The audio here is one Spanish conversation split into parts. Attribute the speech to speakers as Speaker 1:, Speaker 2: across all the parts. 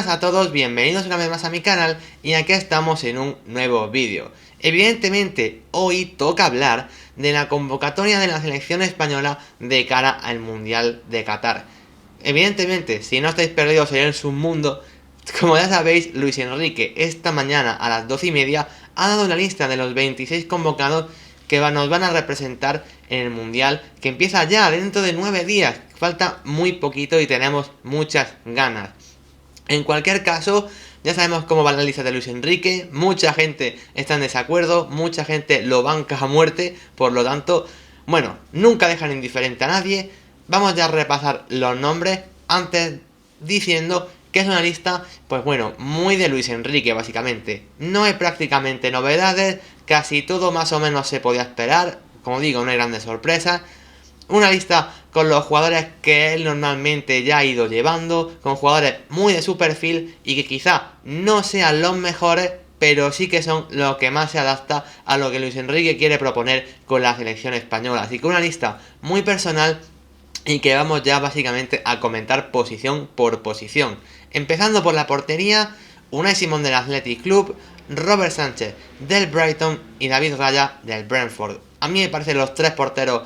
Speaker 1: Buenas a todos, bienvenidos una vez más a mi canal y aquí estamos en un nuevo vídeo. Evidentemente hoy toca hablar de la convocatoria de la selección española de cara al Mundial de Qatar. Evidentemente, si no estáis perdidos en el submundo, como ya sabéis, Luis Enrique esta mañana a las 12:30 ha dado una lista de los 26 convocados que nos van a representar en el Mundial, que empieza ya dentro de 9 días. Falta muy poquito y tenemos muchas ganas. En cualquier caso, ya sabemos cómo va la lista de Luis Enrique, mucha gente está en desacuerdo, mucha gente lo banca a muerte, por lo tanto, bueno, nunca dejan indiferente a nadie. Vamos ya a repasar los nombres antes diciendo que es una lista, pues bueno, muy de Luis Enrique básicamente. No hay prácticamente novedades, casi todo más o menos se podía esperar, como digo, no hay grandes sorpresas. Una lista con los jugadores que él normalmente ya ha ido llevando, con jugadores muy de su perfil y que quizá no sean los mejores, pero sí que son lo que más se adapta a lo que Luis Enrique quiere proponer con la selección española. Así que una lista muy personal y que vamos ya básicamente a comentar posición por posición. Empezando por la portería, Unai Simón del Athletic Club, Robert Sánchez del Brighton y David Raya del Brentford. A mí me parecen los tres porteros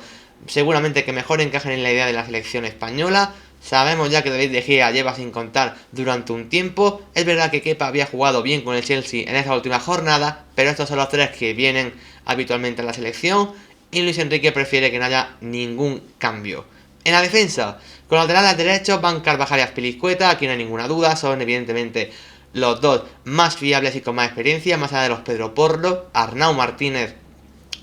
Speaker 1: seguramente que mejor encajan en la idea de la selección española. Sabemos ya que David De Gea lleva sin contar durante un tiempo. Es verdad que Kepa había jugado bien con el Chelsea en esa última jornada, pero estos son los tres que vienen habitualmente a la selección y Luis Enrique prefiere que no haya ningún cambio. En la defensa, con los laterales derechos van Carvajal y Azpilicueta, aquí no hay ninguna duda, son evidentemente los dos más fiables y con más experiencia, más allá de los Pedro Porro. Arnau Martínez,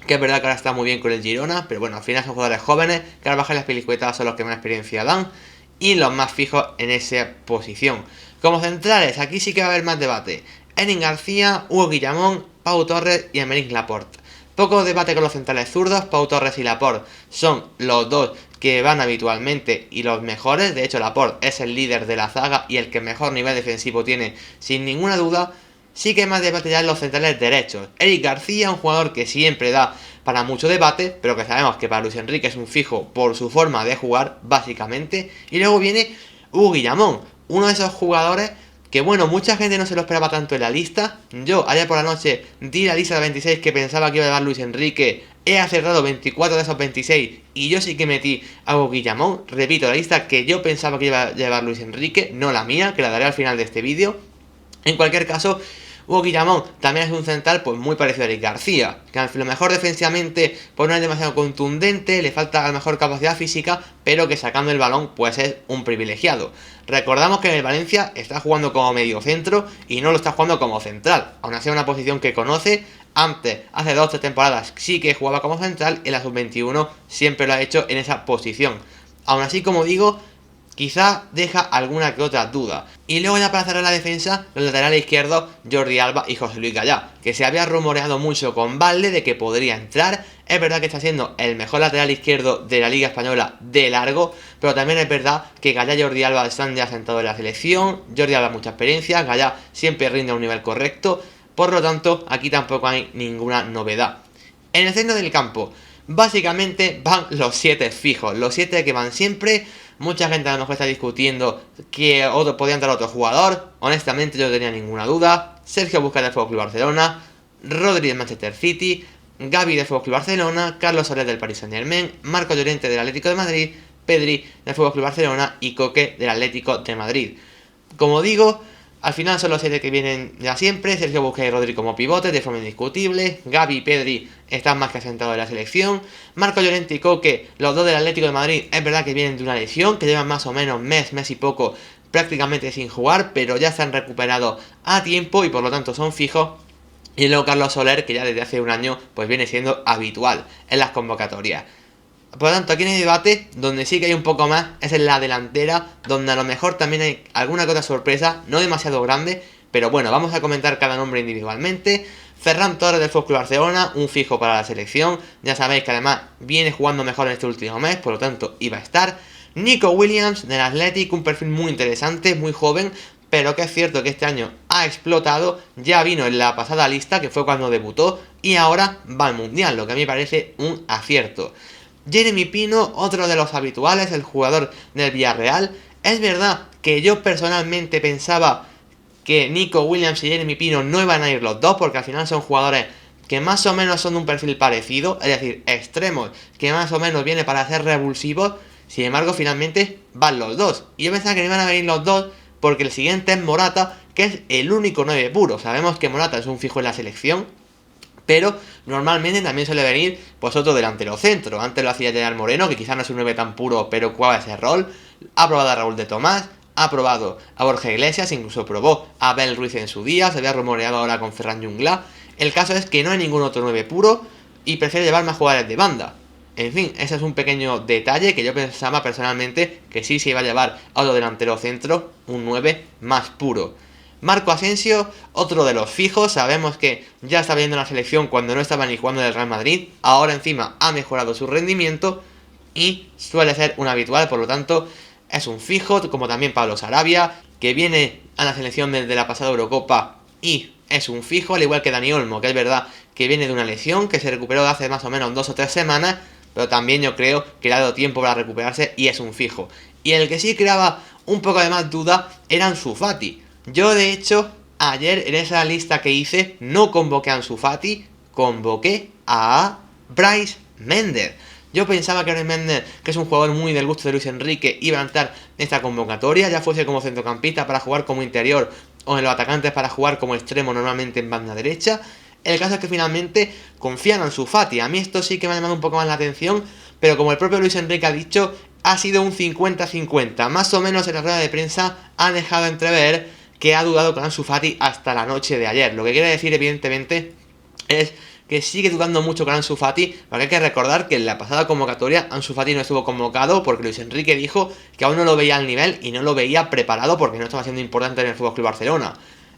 Speaker 1: que es verdad que ahora está muy bien con el Girona, pero bueno, al final son jugadores jóvenes. Carvajal y Azpilicueta son los que más experiencia dan y los más fijos en esa posición. Como centrales, aquí sí que va a haber más debate. Erin García, Hugo Guillamón, Pau Torres y Aymeric Laporte. Poco debate con los centrales zurdos, Pau Torres y Laporte son los dos que van habitualmente y los mejores. De hecho, Laporte es el líder de la zaga y el que mejor nivel defensivo tiene sin ninguna duda. Sí que hay más debate ya en los centrales derechos. Eric García, un jugador que siempre da para mucho debate, pero que sabemos que para Luis Enrique es un fijo por su forma de jugar, básicamente. Y luego viene Hugo Guillamón, uno de esos jugadores que bueno, mucha gente no se lo esperaba tanto en la lista. Yo ayer por la noche di la lista de 26 que pensaba que iba a llevar Luis Enrique. He acertado 24 de esos 26 y yo sí que metí a Hugo Guillamón. Repito, la lista que yo pensaba que iba a llevar Luis Enrique, no la mía, que la daré al final de este vídeo. En cualquier caso, Hugo Guillamón también es un central pues muy parecido a Eric García, que a lo mejor defensivamente pues no es demasiado contundente, le falta a lo mejor capacidad física, pero que sacando el balón pues es un privilegiado. Recordamos que en el Valencia está jugando como mediocentro y no lo está jugando como central, aun así es una posición que conoce. Antes, hace 2 o 3 temporadas sí que jugaba como central, en la sub-21 siempre lo ha hecho en esa posición. Aún así, como digo, quizá deja alguna que otra duda. Y luego ya para cerrar la defensa, los laterales izquierdos, Jordi Alba y José Luis Gallá, que se había rumoreado mucho con Valde de que podría entrar. Es verdad que está siendo el mejor lateral izquierdo de la Liga Española de largo, pero también es verdad que Gallá y Jordi Alba están ya sentados en la selección. Jordi Alba mucha experiencia, Gallá siempre rinde a un nivel correcto, por lo tanto aquí tampoco hay ninguna novedad. En el centro del campo, básicamente van los 7 fijos, los 7 que van siempre. Mucha gente a lo mejor está discutiendo que podía entrar otro jugador. Honestamente yo no tenía ninguna duda. Sergio Busquets del FC Barcelona, Rodri del Manchester City, Gavi del FC Barcelona, Carlos Soler del Paris Saint-Germain, Marco Llorente del Atlético de Madrid, Pedri del FC Barcelona y Coque del Atlético de Madrid. Como digo, al final son los 7 que vienen ya siempre. Sergio Busquets y Rodri como pivotes de forma indiscutible. Gavi y Pedri están más que asentados en la selección. Marco Llorente y Coque, los dos del Atlético de Madrid, es verdad que vienen de una lesión, que llevan más o menos mes y poco prácticamente sin jugar, pero ya se han recuperado a tiempo y por lo tanto son fijos. Y luego Carlos Soler, que ya desde hace un año pues viene siendo habitual en las convocatorias. Por lo tanto, aquí en el debate, donde sí que hay un poco más, es en la delantera, donde a lo mejor también hay alguna que otra sorpresa, no demasiado grande, pero bueno, vamos a comentar cada nombre individualmente. Ferran Torres del FC Barcelona, un fijo para la selección, ya sabéis que además viene jugando mejor en este último mes, por lo tanto iba a estar. Nico Williams del Athletic, un perfil muy interesante, muy joven, pero que es cierto que este año ha explotado, ya vino en la pasada lista, que fue cuando debutó, y ahora va al Mundial, lo que a mí me parece un acierto. Jeremy Pino, otro de los habituales, el jugador del Villarreal. Es verdad que yo personalmente pensaba que Nico Williams y Jeremy Pino no iban a ir los dos, porque al final son jugadores que más o menos son de un perfil parecido, es decir, extremos, que más o menos viene para ser revulsivos. Sin embargo, finalmente van los dos. Y yo pensaba que no iban a venir los dos, porque el siguiente es Morata, que es el único 9 puro. Sabemos que Morata es un fijo en la selección, pero normalmente también suele venir pues otro delantero centro. Antes lo hacía Gerard Moreno, que quizás no es un 9 tan puro, pero jugaba ese rol. Ha probado a Raúl de Tomás, ha probado a Borja Iglesias, incluso probó a Abel Ruiz en su día, se había rumoreado ahora con Ferran Jungla. El caso es que no hay ningún otro 9 puro y prefiere llevar más jugadores de banda. En fin, ese es un pequeño detalle que yo pensaba personalmente que sí se iba a llevar a otro delantero centro, un 9 más puro. Marco Asensio, otro de los fijos, sabemos que ya estaba viendo la selección cuando no estaba ni jugando en el Real Madrid, ahora encima ha mejorado su rendimiento y suele ser un habitual, por lo tanto es un fijo, como también Pablo Sarabia, que viene a la selección desde la pasada Eurocopa y es un fijo, al igual que Dani Olmo, que es verdad que viene de una lesión, que se recuperó hace más o menos 2 o 3 semanas, pero también yo creo que le ha dado tiempo para recuperarse y es un fijo. Y el que sí creaba un poco de más duda era Ansu Fati. Yo de hecho, ayer en esa lista que hice, no convoqué a Ansu Fati, convoqué a Brais Méndez. Yo pensaba que Brais Méndez, que es un jugador muy del gusto de Luis Enrique, iba a entrar en esta convocatoria, ya fuese como centrocampista para jugar como interior o en los atacantes para jugar como extremo normalmente en banda derecha. El caso es que finalmente confían en Ansu Fati. A mí esto sí que me ha llamado un poco más la atención, pero como el propio Luis Enrique ha dicho, ha sido un 50-50. Más o menos en la rueda de prensa ha dejado entrever que ha dudado con Ansu Fati hasta la noche de ayer. Lo que quiere decir, evidentemente, es que sigue dudando mucho con Ansu Fati, porque hay que recordar que en la pasada convocatoria Ansu Fati no estuvo convocado porque Luis Enrique dijo que aún no lo veía al nivel y no lo veía preparado porque no estaba siendo importante en el FC Barcelona.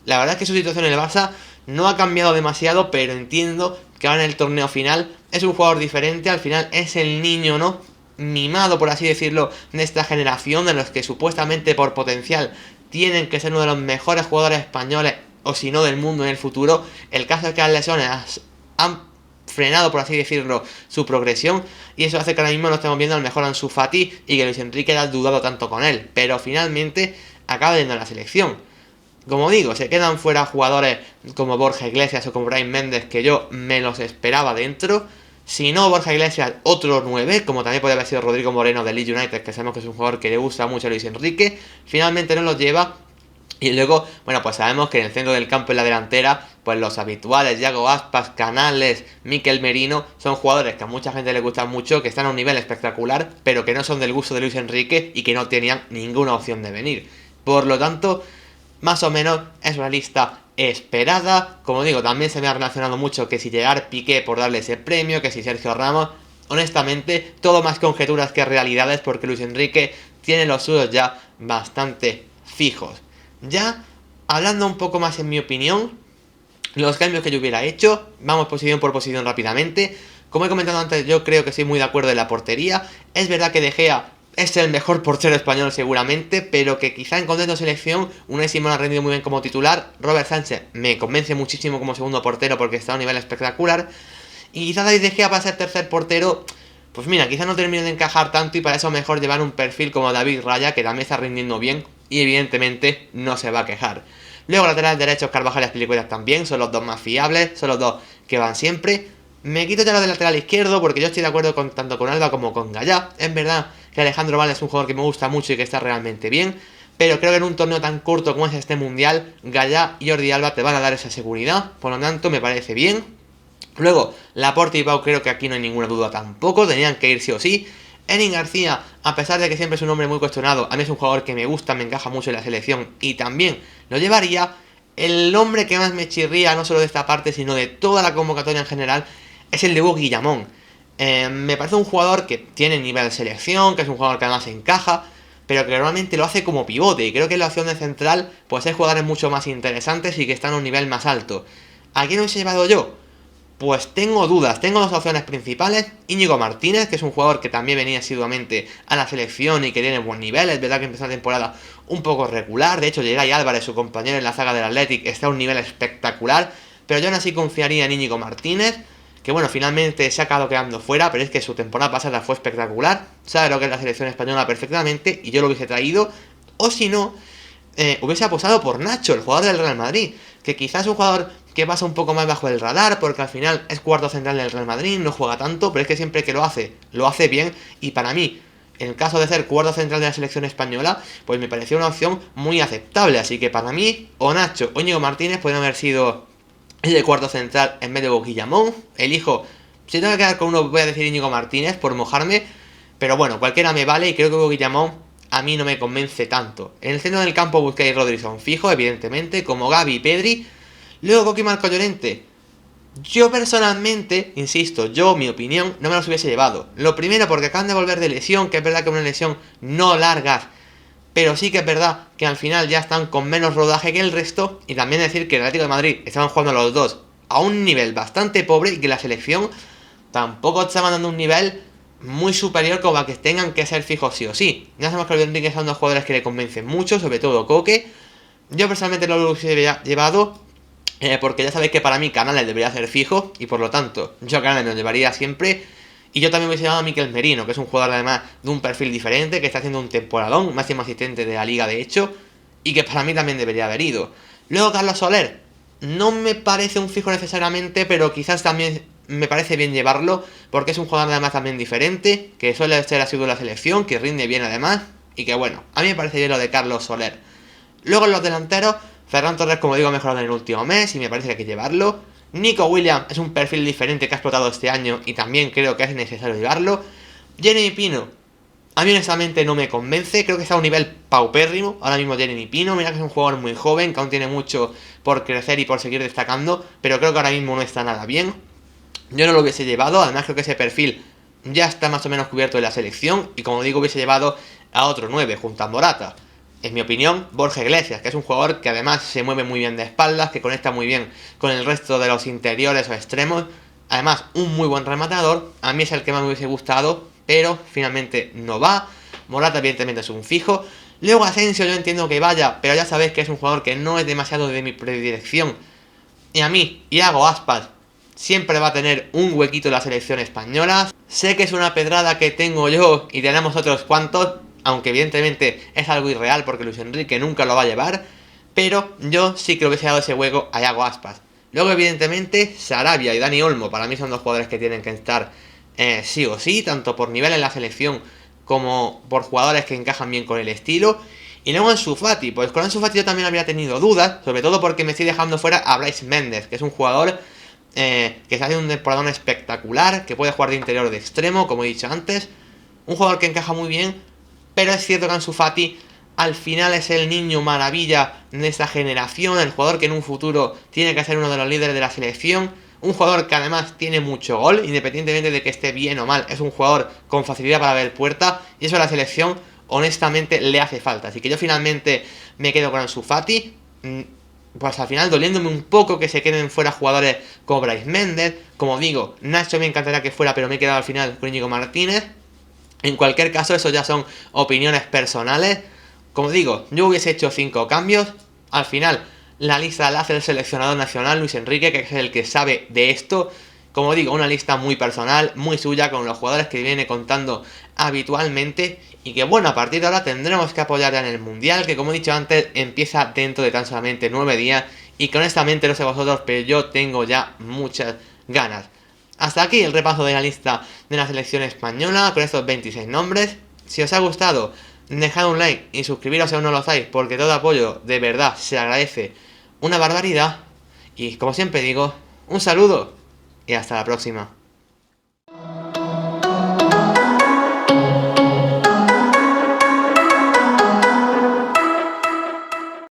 Speaker 1: La verdad es que su situación en el Barça no ha cambiado demasiado, pero entiendo que ahora en el torneo final es un jugador diferente, al final es el niño, ¿no?, mimado, por así decirlo, de esta generación, de los que supuestamente por potencial tienen que ser uno de los mejores jugadores españoles, o si no del mundo en el futuro. El caso es que las lesiones han frenado, por así decirlo, su progresión, y eso hace que ahora mismo no estemos viendo al mejor Ansu Fati y que Luis Enrique haya dudado tanto con él, pero finalmente acaba yendo a la selección. Como digo, se quedan fuera jugadores como Borja Iglesias o como Brais Méndez, que yo me los esperaba dentro. Si no Borja Iglesias, otro 9, como también podría haber sido Rodrigo Moreno del Leeds United, que sabemos que es un jugador que le gusta mucho a Luis Enrique. Finalmente no los lleva. Y luego, bueno, pues sabemos que en el centro del campo, en la delantera, pues los habituales, Yago Aspas, Canales, Mikel Merino, son jugadores que a mucha gente les gustan mucho, que están a un nivel espectacular, pero que no son del gusto de Luis Enrique y que no tenían ninguna opción de venir. Por lo tanto, más o menos es una lista esperada. Como digo, también se me ha relacionado mucho que si llegar Piqué por darle ese premio, que si Sergio Ramos. Honestamente, todo más conjeturas que realidades, porque Luis Enrique tiene los suyos ya bastante fijos. Ya hablando un poco más en mi opinión, los cambios que yo hubiera hecho, vamos posición por posición rápidamente. Como he comentado antes, yo creo que estoy muy de acuerdo en la portería. Es verdad que De Gea es el mejor portero español seguramente, pero que quizá en contexto de selección Unai Simón ha rendido muy bien como titular. Robert Sánchez me convence muchísimo como segundo portero porque está a un nivel espectacular. Y quizá David De Gea para ser tercer portero, pues mira, quizá no termine de encajar tanto, y para eso mejor llevar un perfil como David Raya, que también está rindiendo bien y evidentemente no se va a quejar. Luego laterales derechos, Carvajal y Azpilicueta también, son los dos más fiables, son los dos que van siempre. Me quito ya lo del lateral izquierdo porque yo estoy de acuerdo tanto con Alba como con Gallá. Es verdad que Alejandro Valde es un jugador que me gusta mucho y que está realmente bien, pero creo que en un torneo tan corto como es este mundial, Gallá y Jordi Alba te van a dar esa seguridad, por lo tanto me parece bien. Luego, Laporte y Pau, creo que aquí no hay ninguna duda tampoco, tenían que ir sí o sí. Erin García, a pesar de que siempre es un hombre muy cuestionado, a mí es un jugador que me gusta, me encaja mucho en la selección y también lo llevaría. El nombre que más me chirría, no solo de esta parte, sino de toda la convocatoria en general, es el de Hugo Guillamón. Me parece un jugador que tiene nivel de selección, que es un jugador que además encaja, pero que normalmente lo hace como pivote, y creo que en la opción de central pues hay jugadores mucho más interesantes y que están a un nivel más alto. ¿A quién os he llevado yo? Pues tengo dudas, tengo dos opciones principales. Íñigo Martínez, que es un jugador que también venía asiduamente a la selección y que tiene buen nivel. Es verdad que empezó la temporada un poco regular, de hecho Geray Álvarez, su compañero en la zaga del Athletic, está a un nivel espectacular, pero yo aún así confiaría en Íñigo Martínez, que bueno, finalmente se ha acabado quedando fuera, pero es que su temporada pasada fue espectacular, sabe lo que es la selección española perfectamente y yo lo hubiese traído. O si no, hubiese apostado por Nacho, el jugador del Real Madrid, que quizás es un jugador que pasa un poco más bajo el radar, porque al final es cuarto central del Real Madrid, no juega tanto, pero es que siempre que lo hace bien, y para mí, en el caso de ser cuarto central de la selección española, pues me pareció una opción muy aceptable, así que para mí, o Nacho o Íñigo Martínez podrían haber sido el de cuarto central en vez de Guillamón. Elijo, si tengo que quedar con uno voy a decir Íñigo Martínez por mojarme, pero bueno, cualquiera me vale y creo que Guillamón a mí no me convence tanto. En el centro del campo Busquets y Rodri son fijos, evidentemente, como Gavi y Pedri. Luego Coque y Marco Llorente. Yo personalmente, insisto, mi opinión, no me los hubiese llevado. Lo primero porque acaban de volver de lesión, que es verdad que una lesión no larga, pero sí que es verdad que al final ya están con menos rodaje que el resto. Y también decir que el Atlético de Madrid estaban jugando los dos a un nivel bastante pobre y que la selección tampoco estaban dando un nivel muy superior como a que tengan que ser fijos sí o sí. Ya sabemos que Luis Enrique son dos jugadores que le convencen mucho, sobre todo Coque. Yo personalmente no lo hubiese llevado porque ya sabéis que para mí Canales debería ser fijo y por lo tanto yo a Canales lo llevaría siempre. Y yo también hubiese llevado a Mikel Merino, que es un jugador además de un perfil diferente, que está haciendo un temporadón, máximo asistente de la liga de hecho, y que para mí también debería haber ido. Luego Carlos Soler, no me parece un fijo necesariamente, pero quizás también me parece bien llevarlo, porque es un jugador además también diferente, que suele ser asiduo de la selección, que rinde bien además, y que bueno, a mí me parece bien lo de Carlos Soler. Luego en los delanteros, Ferran Torres, como digo, ha mejorado en el último mes y me parece que hay que llevarlo. Nico Williams es un perfil diferente que ha explotado este año y también creo que es necesario llevarlo. Jeremy Pino, a mí honestamente no me convence, creo que está a un nivel paupérrimo ahora mismo Jeremy Pino. Mira que es un jugador muy joven, que aún tiene mucho por crecer y por seguir destacando, pero creo que ahora mismo no está nada bien. Yo no lo hubiese llevado, además creo que ese perfil ya está más o menos cubierto en la selección y como digo hubiese llevado a otro 9 junto a Morata. En mi opinión, Borja Iglesias, que es un jugador que además se mueve muy bien de espaldas, que conecta muy bien con el resto de los interiores o extremos. Además, un muy buen rematador. A mí es el que más me hubiese gustado, pero finalmente no va. Morata evidentemente es un fijo. Luego Asensio yo entiendo que vaya, pero ya sabéis que es un jugador que no es demasiado de mi predilección. Y a mí, Iago Aspas, siempre va a tener un huequito en la selección española. Sé que es una pedrada que tengo yo y tenemos otros cuantos, aunque evidentemente es algo irreal porque Luis Enrique nunca lo va a llevar, pero yo sí que le hubiese dado ese hueco a Iago Aspas. Luego evidentemente Sarabia y Dani Olmo para mí son dos jugadores que tienen que estar sí o sí, tanto por nivel en la selección como por jugadores que encajan bien con el estilo. Y luego Ansu Fati, pues con Ansu Fati yo también habría tenido dudas, sobre todo porque me estoy dejando fuera a Brais Méndez, que es un jugador que está haciendo un temporadón espectacular, que puede jugar de interior o de extremo, como he dicho antes, un jugador que encaja muy bien. Pero es cierto que Ansu Fati al final es el niño maravilla de esta generación, el jugador que en un futuro tiene que ser uno de los líderes de la selección, un jugador que además tiene mucho gol, independientemente de que esté bien o mal, es un jugador con facilidad para ver puerta, y eso a la selección honestamente le hace falta. Así que yo finalmente me quedo con Ansu Fati, pues al final doliéndome un poco que se queden fuera jugadores como Brais Méndez, como digo, Nacho me encantaría que fuera, pero me he quedado al final con Íñigo Martínez. En cualquier caso, eso ya son opiniones personales. Como digo, yo hubiese hecho 5 cambios. Al final, la lista la hace el seleccionador nacional, Luis Enrique, que es el que sabe de esto. Como digo, una lista muy personal, muy suya, con los jugadores que viene contando habitualmente. Y que bueno, a partir de ahora tendremos que apoyar ya en el Mundial, que como he dicho antes, empieza dentro de tan solamente 9 días. Y que honestamente, no sé vosotros, pero yo tengo ya muchas ganas. Hasta aquí el repaso de la lista de la selección española con estos 26 nombres. Si os ha gustado, dejad un like y suscribiros si aún no lo hacéis, porque todo apoyo de verdad se agradece una barbaridad. Y como siempre digo, un saludo y hasta la próxima.